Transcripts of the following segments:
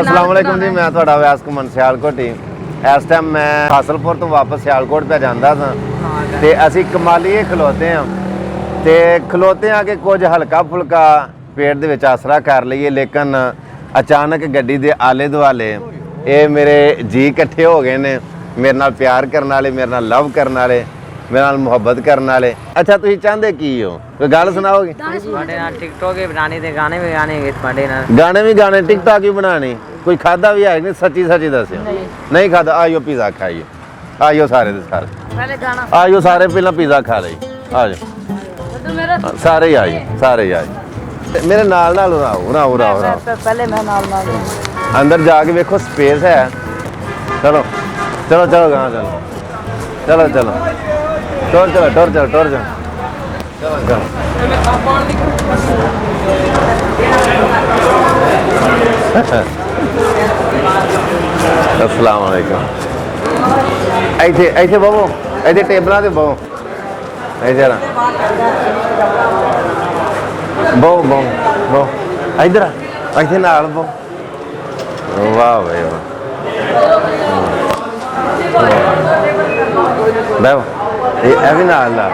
अस्सलाम वालेकुम जी, मैं ਤੁਹਾਡਾ ਵਿਆਸ ਘੁੰਮਣ ਸਿਆਲਕੋਟ ਹੀ। ਇਸ ਟਾਈਮ ਮੈਂ ਹਾਸਲਪੁਰ ਤੋਂ ਵਾਪਸ ਸਿਆਲਕੋਟ ਪੈ ਜਾਂਦਾ ਸਾਂ ਤੇ ਅਸੀਂ ਕਮਾਲੀਏ ਖਲੋਤੇ ਆ ਤੇ ਖਲੋਤੇ ਆ ਕਿ ਕੁਝ ਹਲਕਾ ਫੁਲਕਾ ਪੇਟ ਦੇ ਵਿੱਚ ਆਸਰਾ ਕਰ ਲਈਏ, ਲੇਕਿਨ ਅਚਾਨਕ ਗੱਡੀ ਦੇ ਆਲੇ ਦੁਆਲੇ ਇਹ ਮੇਰੇ ਜੀ ਇਕੱਠੇ ਹੋ ਗਏ ਨੇ, ਮੇਰੇ ਨਾਲ ਪਿਆਰ ਕਰਨ ਵਾਲੇ, ਮੇਰੇ ਨਾਲ ਲਵ ਕਰਨ ਵਾਲੇ, मेरे नाल मुहब्बत करने वाले। अच्छा तुम चाहते की हो, कोई गल सुनाओगे? टिकटॉक भी बनाने थे, गाने भी गाने गाने भी गाने, टिकटॉक भी बनाने। कोई खादा भी है नहीं? सच्ची सच्ची दस्यो नहीं खादा? आइयो पिज़्ज़ा खाइए, आइयो सारे दे सारे, आइयो सारे पहला पिज़्ज़ा खा ले, आ जाओ सारे ही आइए, सारे ही आइए मेरे नाल नाल उराओ पहले मैं नाल अंदर जाके देखो स्पेस है। चलो चलो चलो कहाँ चलो चलो चलो टोर चलो टोर चलो टोर चलो चलो चलो। अस्सलाम वालेकुम। ऐसे ऐसे बवो, ऐसे टेबलों से बवो, ऐसे ना बवो बवो बवो इधर ऐसे नाल बवो। वाह भाई वाह, बैठो ये भी नाल ला।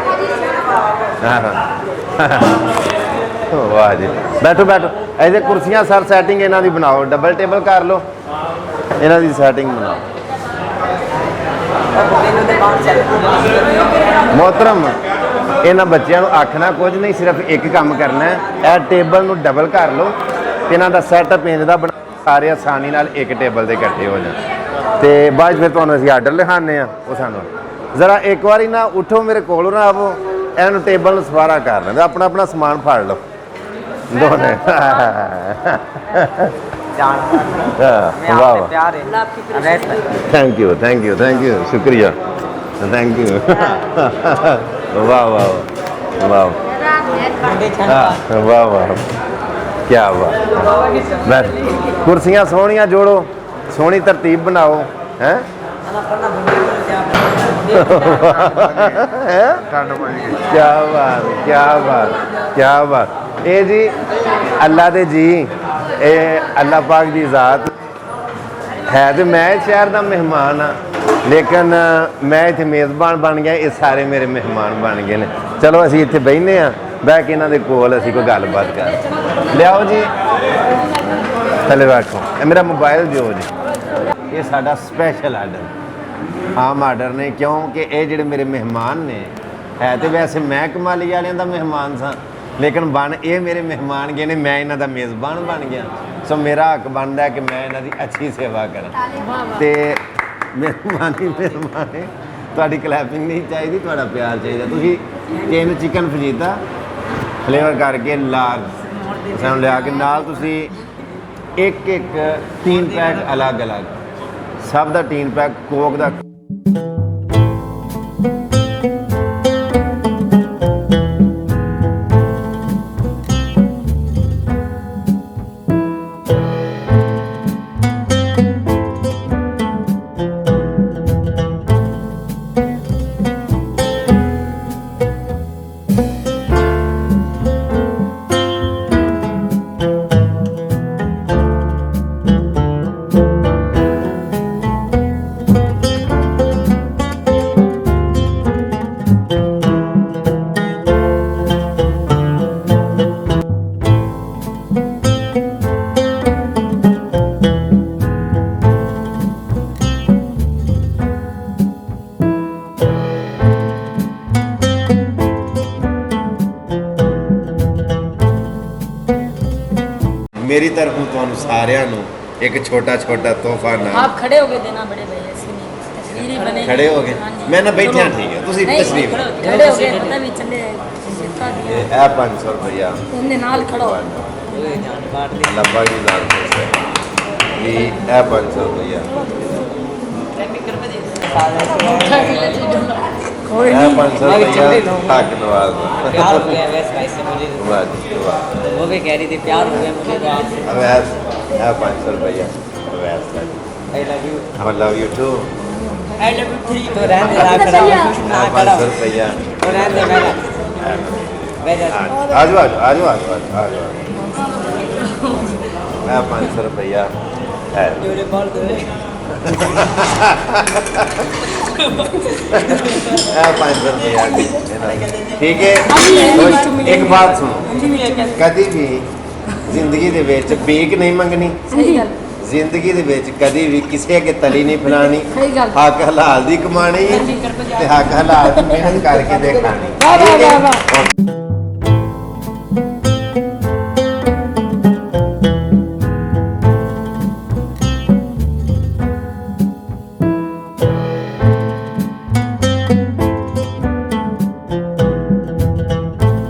वाह जी, बैठो बैठो ऐसे कुर्सियां सर सैटिंग इन्हां दी बनाओ, डबल टेबल कर लो, इन्हां दी सैटिंग बनाओ। मोहतरम इन्हां बच्चों को आखना कुछ नहीं, सिर्फ एक काम करना है, यह टेबल नूं डबल कर लो, इन्हां दा सैटअप इंज दा बना, सारे आसानी नाल एक टेबल ते इकट्ठे हो जाए तो बाद फिर तुहानूं असीं आर्डर लिखाने आ। वो सानूं जरा एक बारी ना उठो, मेरे कोल ना आवो, इन्हूं टेबल सवारा कर लें, अपना अपना समान फाड़ लो दोने। वाह thank you thank you thank you, शुक्रिया थैंक यू। वाह वाह वाह वाह वाह, क्या वाह। कुर्सियाँ सोहनियाँ जोड़ो, सोहनी तरतीब बनाओ हैं। क्या बात क्या बात क्या बात। ये जी अल्लाह दे जी, ये अल्लाह पाक दी ज़ात है तो मैं शहर का मेहमान हाँ, लेकिन मैं इत्थे मेज़बान बन गया, ये सारे मेरे मेहमान बन गए ने। चलो असीं इत्थे बहिने हाँ, बह के इन्हां दे कोल असीं कोई गलबात कर लियाओ जी, थले बैठो। मेरा मोबाइल दिओ जी, ये साडा स्पैशल आर्डर, आम आर्डर ने, क्योंकि ये जिहड़े मेरे मेहमान ने है तो वैसे मैं कमाली वालियां दा मेहमान सा, लेकिन बन ये मेरे मेहमान गए ने, मैं इन्हां दा मेज़बान बन गया। सो मेरा हक बनता है कि मैं इन्हां दी अच्छी सेवा करा। तो मेहरबानी मेहरबानी, तुहाडी क्लैपिंग नहीं चाहिए, तुहाडा प्यार चाहिए। तुसीं 3 चिकन फजीता फ्लेवर करके लार्ज सानूं लिया के नाल, तुसीं एक एक 3 पैक अलग अलग, सब का 3 पैक कोक का। मेरी तरफ तो सारियां एक छोटा छोटा तोहफा ना। आप खड़े हो गए देना बड़े भैया, ऐसे नहीं तस्वीर ही बने। खड़े हो गए, मैं ना बैठा ठीक है, तुसी तशरीफ खड़े हो गए, पता भी चले जितना दिया ए 500 रुपया उनने नाल खड़ा हो लंबा की जान ये ए 500 रुपया कोई ए नहीं 500 रुपया ताक नवाज प्यार हो गया वैसे भाई से मुझे, वो भी कह रही थी प्यार हो गया मुझे तो आपसे। अवैस ए 500 रुपया Awais I love you too I love you three तो रहने दे, ना खड़ा ना खड़ा 500 रुपया तो रहने दे। आ जाओ आ जाओ आ जाओ आ जाओ 500 रुपया है। मेरे बाल तो ठीक है। तो एक बात सुनो, कभी भी जिंदगी दे विच भीख नहीं मंगनी, सही गल जिंदगी दे विच कभी भी किसी अगे तली नहीं फैलानी, सही गल हक हलाल दी कमानी ते हक हलाल दी मेहनत करके देखनी। वाह वाह वाह वाह